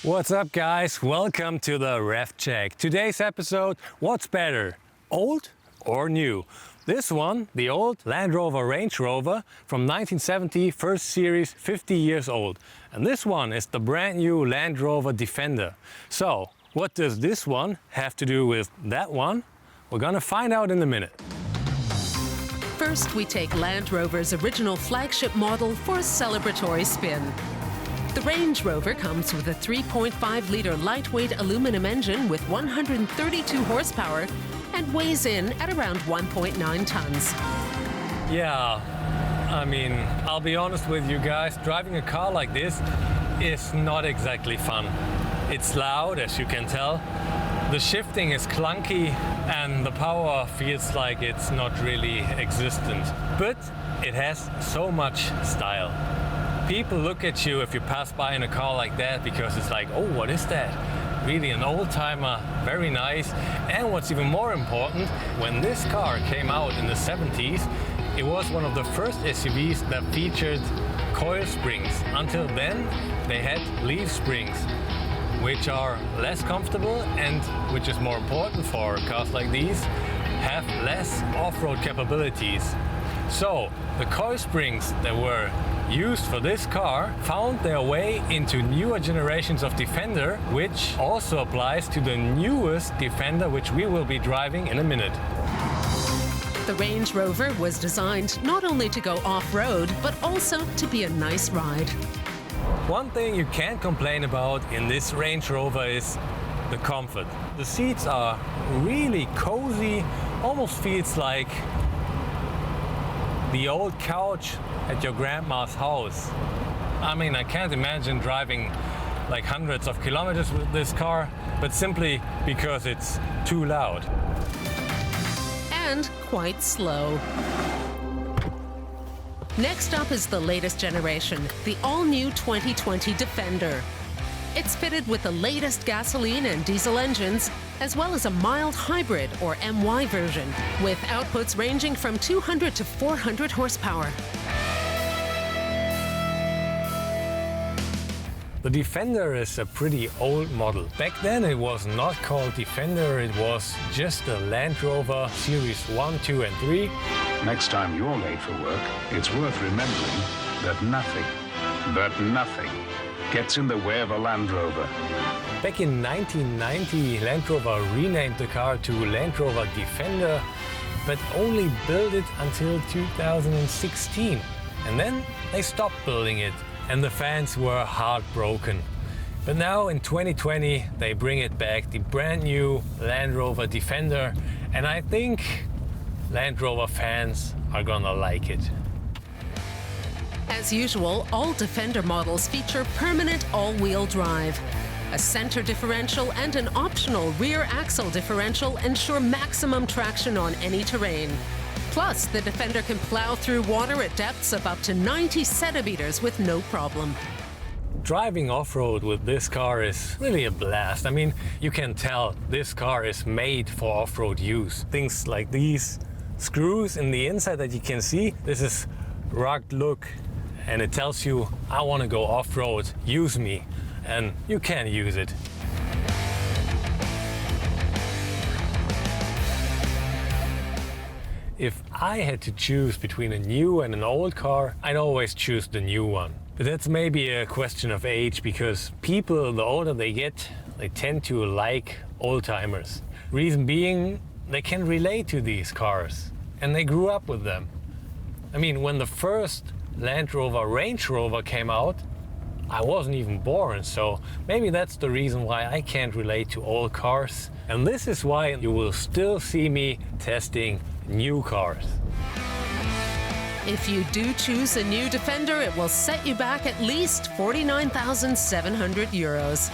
What's up, guys? Welcome to the Ref Check. Today's episode, what's better, old or new? This one, the old Land Rover Range Rover from 1970, first series, 50 years old. And this one is the brand new Land Rover Defender. So, what does this one have to do with that one? We're gonna find out in a minute. First, we take Land Rover's original flagship model for a celebratory spin. The Range Rover comes with a 3.5-litre lightweight aluminum engine with 132 horsepower and weighs in at around 1.9 tons. Yeah, I mean, I'll be honest with you guys, driving a car like this is not exactly fun. It's loud, as you can tell. The shifting is clunky and the power feels like it's not really existent. But it has so much style. People look at you if you pass by in a car like that because it's like, oh, what is that? Really an old-timer, very nice. And what's even more important, when this car came out in the 70s, it was one of the first SUVs that featured coil springs. Until then, they had leaf springs, which are less comfortable and, which is more important for cars like these, have less off-road capabilities. So, the coil springs that were used for this car found their way into newer generations of Defender, which also applies to the newest Defender, which we will be driving in a minute. The Range Rover was designed not only to go off-road, but also to be a nice ride. One thing you can't complain about in this Range Rover is the comfort. The seats are really cozy, almost feels like the old couch at your grandma's house. I mean, I can't imagine driving like hundreds of kilometers with this car, but simply because it's too loud. And quite slow. Next up is the latest generation, the all-new 2020 Defender. It's fitted with the latest gasoline and diesel engines, as well as a mild hybrid or MY version, with outputs ranging from 200 to 400 horsepower. The Defender is a pretty old model. Back then it was not called Defender, it was just the Land Rover Series 1, 2 and 3. Next time you're late for work, it's worth remembering that nothing gets in the way of a Land Rover. Back in 1990, Land Rover renamed the car to Land Rover Defender, but only built it until 2016. And then they stopped building it, and the fans were heartbroken. But now in 2020, they bring it back, the brand new Land Rover Defender, and I think Land Rover fans are gonna like it. As usual, all Defender models feature permanent all-wheel drive. A center differential and an optional rear axle differential ensure maximum traction on any terrain. Plus, the Defender can plow through water at depths of up to 90 centimeters with no problem. Driving off-road with this car is really a blast. I mean, you can tell this car is made for off-road use. Things like these screws in the inside that you can see, this is rugged look, and it tells you, I want to go off-road, use me, and you can use it. If I had to choose between a new and an old car, I'd always choose the new one. But that's maybe a question of age, because people, the older they get, they tend to like old-timers. Reason being, they can relate to these cars, and they grew up with them. I mean, when the first Land Rover Range Rover came out, I wasn't even born, so maybe that's the reason why I can't relate to old cars. And this is why you will still see me testing new cars. If you do choose a new Defender, it will set you back at least €49,700.